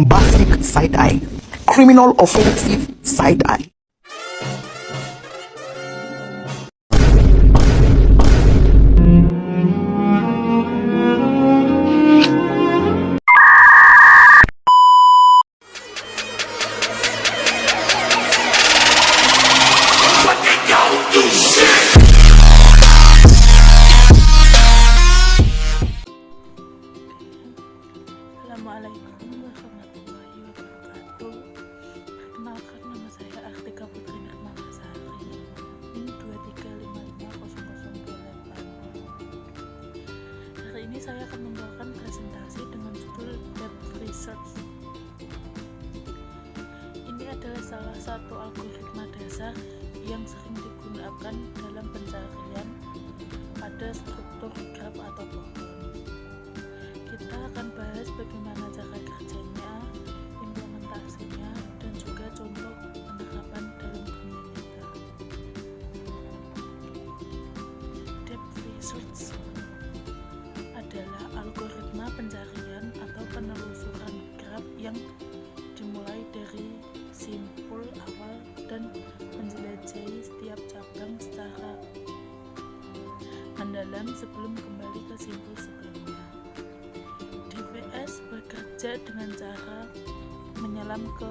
bombastic side-eye, criminal offensive side-eye. Assalamualaikum warahmatullahi wabarakatuh. Perkenalkan, nama saya Artika Putri Nirmalasari, NIM 23550028. Hari ini saya akan membawakan presentasi dengan judul Depth Research. Ini adalah salah satu algoritma dasar yang sering digunakan dalam pencarian pada struktur graf atau pohon. Kita akan bahas bagaimana cara kerjanya, implementasinya, dan juga contoh penerapan dalam dunia nyata. Depth Research adalah algoritma pencarian atau penelusuran graf yang dimulai dari simpul awal dan menjelajahi setiap cabang secara mendalam sebelum kembali ke simpul sebelumnya. DVS bekerja dengan cara menyelam ke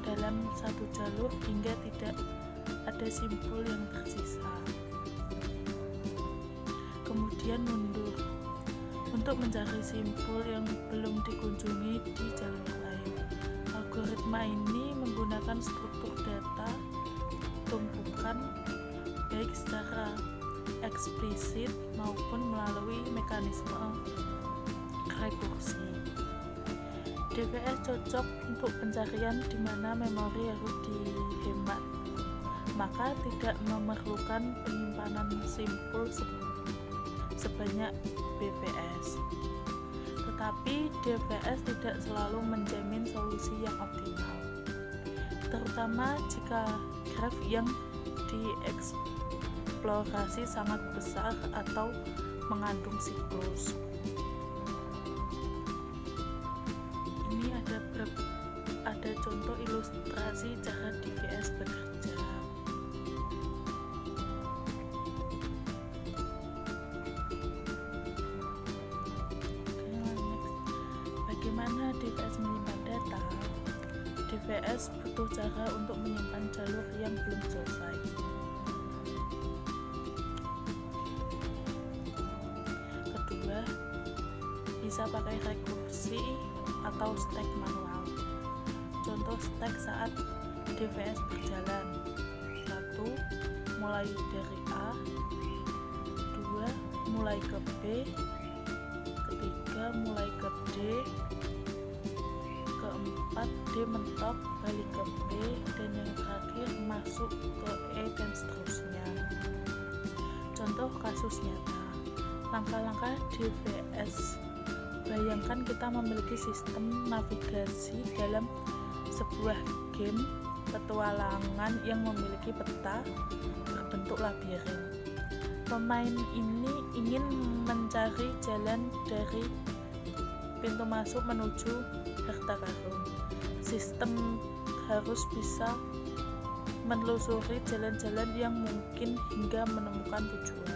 dalam satu jalur hingga tidak ada simpul yang tersisa. Kemudian mundur untuk mencari simpul yang belum dikunjungi di jalur lain. Algoritma ini menggunakan struktur data tumpukan baik secara eksplisit maupun melalui mekanisme rekursi. DVS cocok untuk pencarian di mana memori harus dihemat, maka tidak memerlukan penyimpanan simpul sebanyak BVS. Tetapi DVS tidak selalu menjamin solusi yang optimal, terutama jika graf yang dieksplorasi sangat besar atau mengandung siklus. Ada contoh ilustrasi cara DVS bekerja. Bagaimana DVS menyimpan data? DVS butuh cara untuk menyimpan jalur yang belum selesai. Kedua, bisa pakai rekursi atau stack manual. Contoh stack saat DVS berjalan: 1. Mulai dari A, 2. Mulai ke B, ketiga mulai ke D, keempat D mentok balik ke B, dan yang terakhir masuk ke E dan seterusnya. Contoh kasus nyata. Langkah-langkah DVS. Bayangkan kita memiliki sistem navigasi dalam sebuah game petualangan yang memiliki peta berbentuk labirin. Pemain ini ingin mencari jalan dari pintu masuk menuju harta karun. Sistem harus bisa menelusuri jalan-jalan yang mungkin hingga menemukan tujuan.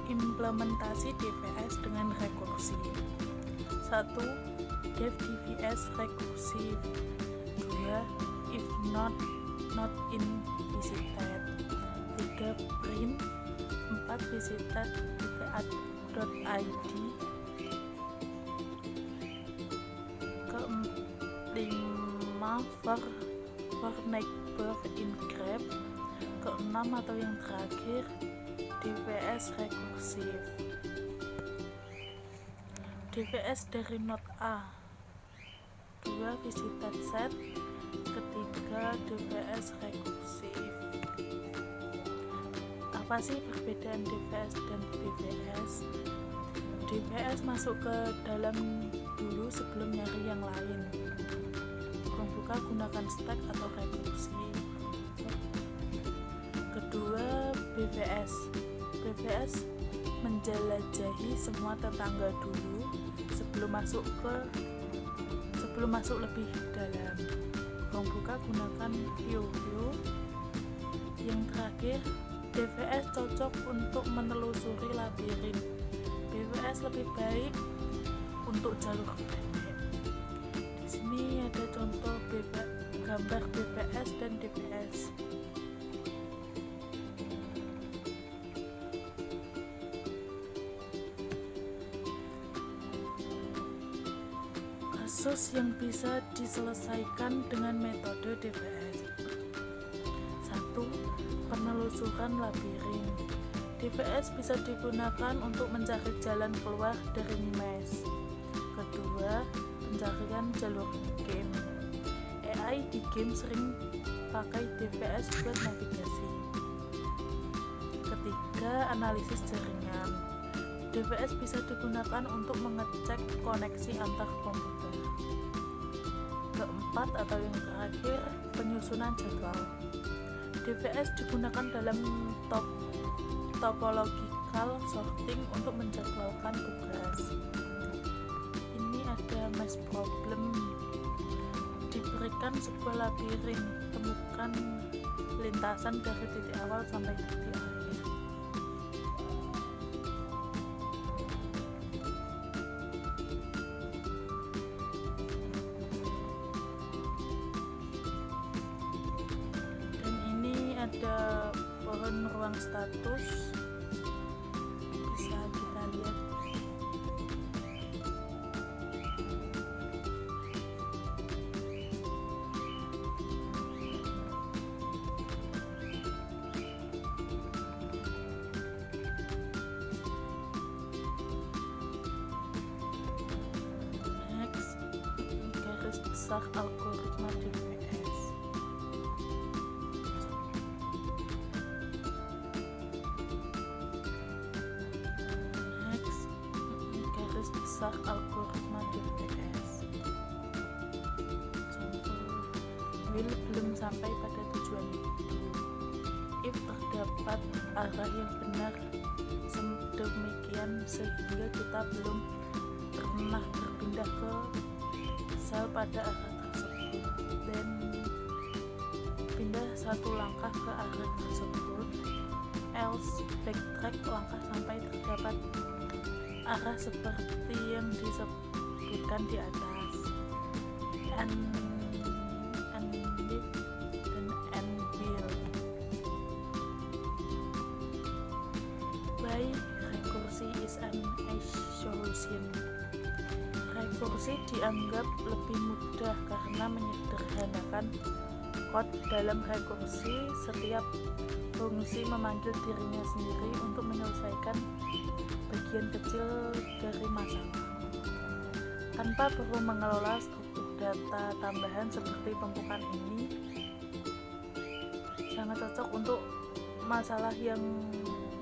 Implementasi DVS dengan rekursi. 1. Depth DVS rekursive. 2. If not in visited. 3. Print. 4. Visited .id. 5. For neighbor in grep. 6 atau yang terakhir DVS rekursif. DVS dari node A. 2. Visited set. Ketiga, DVS rekursif. Apa sih perbedaan DVS dan BVS? DVS masuk ke dalam dulu sebelum nyari yang lain. Pembuka gunakan stack atau rekursi. Kedua, BVS. BVS menjelajahi semua tetangga dulu sebelum masuk ke sebelum masuk lebih dalam. Buka gunakan view. Yang terakhir, DVS cocok untuk menelusuri labirin. BWS lebih baik untuk jalur pendek. Di sini ada contoh gambar BVS dan DVS. Kasus yang bisa diselesaikan dengan metode DVS. 1. Penelusuran labirin. DVS bisa digunakan untuk mencari jalan keluar dari maze. Kedua, pencarian jalur game. AI di game sering pakai DVS buat navigasi. Ketiga, analisis jaringan. DVS bisa digunakan untuk mengecek koneksi antar komputer. Keempat atau yang terakhir, penyusunan jadwal. DVS digunakan dalam topological sorting untuk menjadwalkan tugas. Ini ada maze problem. Diberikan sebuah labirin, temukan lintasan dari titik awal sampai titik akhir. Ada pohon ruang status, bisa kita lihat. Next, garis besar algoritma DVS. Besar algoritma DVS. Contoh, will belum sampai pada tujuan itu. If terdapat arah yang benar demikian sehingga kita belum pernah berpindah ke sel pada arah tersebut, dan pindah satu langkah ke arah tersebut, else backtrack langkah sampai terdapat arah seperti yang disebutkan di atas. And if dan and will. Why rekursi is an solution. Rekursi dianggap lebih mudah karena menyederhanakan kode dalam rekursi. Setiap fungsi memanggil dirinya sendiri untuk menyelesaikan bagian kecil dari masalah tanpa perlu mengelola struktur data tambahan seperti tumpukan. Ini sangat cocok untuk masalah yang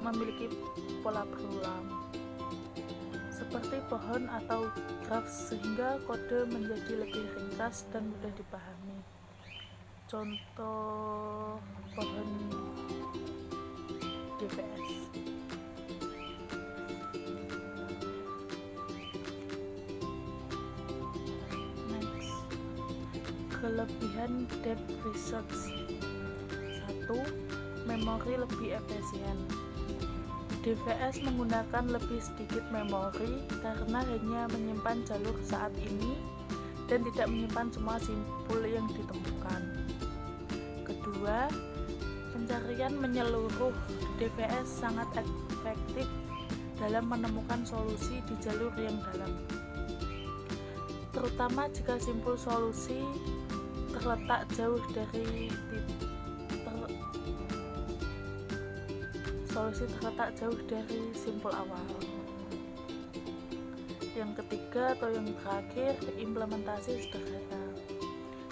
memiliki pola berulang seperti pohon atau graf, sehingga kode menjadi lebih ringkas dan mudah dipahami. Contoh pohon DVS. Kelebihan depth research. 1. Memori lebih efisien. DVS menggunakan lebih sedikit memori karena hanya menyimpan jalur saat ini dan tidak menyimpan semua simpul yang ditemukan. Kedua, pencarian menyeluruh. DVS sangat efektif dalam menemukan solusi di jalur yang dalam, terutama jika simpul solusi terletak jauh dari simpul awal. Yang ketiga atau yang terakhir, implementasi sederhana.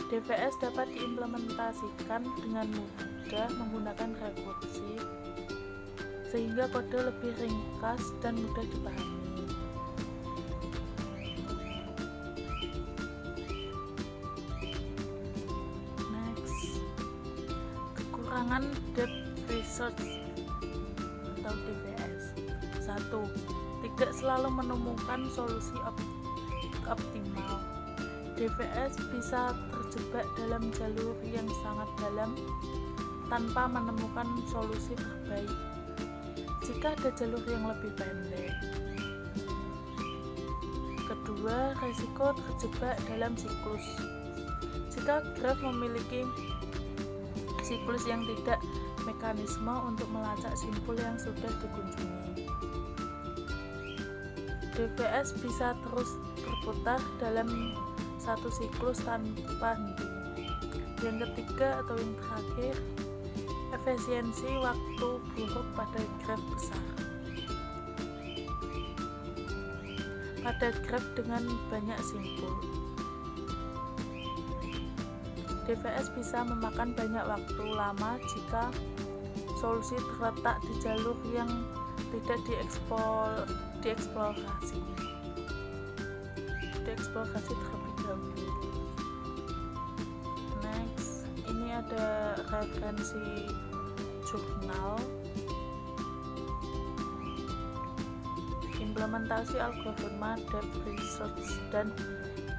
DVS dapat diimplementasikan dengan mudah menggunakan rekursi, sehingga kode lebih ringkas dan mudah dipahami. Kekurangan depth research atau DVS. 1. Tidak selalu menemukan solusi optimal. DVS bisa terjebak dalam jalur yang sangat dalam tanpa menemukan solusi terbaik jika ada jalur yang lebih pendek. Kedua, resiko terjebak dalam siklus. Jika graf memiliki siklus yang tidak mekanisme untuk melacak simpul yang sudah dikunjungi, DVS bisa terus berputar dalam satu siklus tanpa henti. Yang ketiga atau yang terakhir, efisiensi waktu buruk pada graf besar. Pada graf dengan banyak simpul, DVS bisa memakan banyak waktu lama jika solusi terletak di jalur yang tidak dieksplorasi terlebih dahulu. Next, ini ada referensi jurnal implementasi algoritma Depth Research dan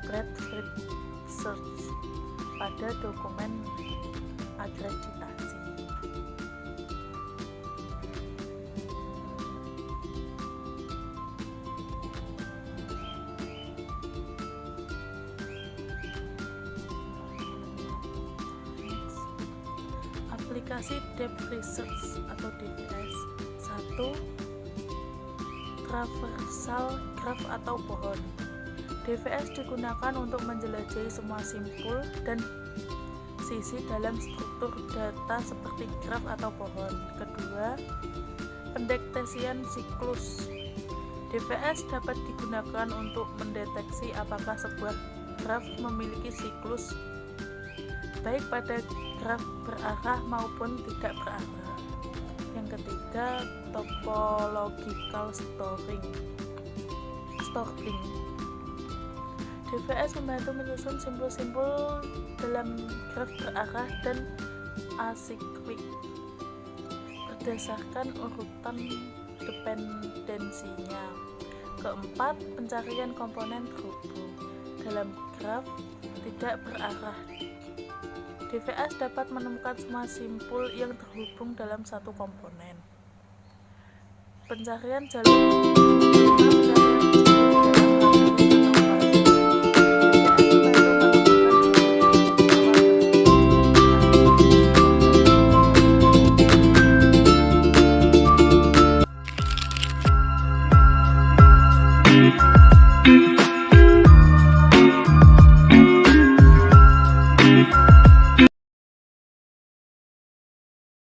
Breadth Research pada dokumen akreditasi. Aplikasi Depth Research atau DVS. 1. Traversal graph atau pohon. DVS digunakan untuk menjelajahi semua simpul dan sisi dalam struktur data seperti graf atau pohon. Kedua, pendeteksian siklus. DVS dapat digunakan untuk mendeteksi apakah sebuah graf memiliki siklus baik pada graf berarah maupun tidak berarah. Yang ketiga, topological sorting. DVS membantu menyusun simpul-simpul dalam graf berarah dan asiklik berdasarkan urutan dependensinya. Keempat, pencarian komponen terhubung dalam graf tidak berarah. DVS dapat menemukan semua simpul yang terhubung dalam satu komponen. Pencarian jalur Thank you.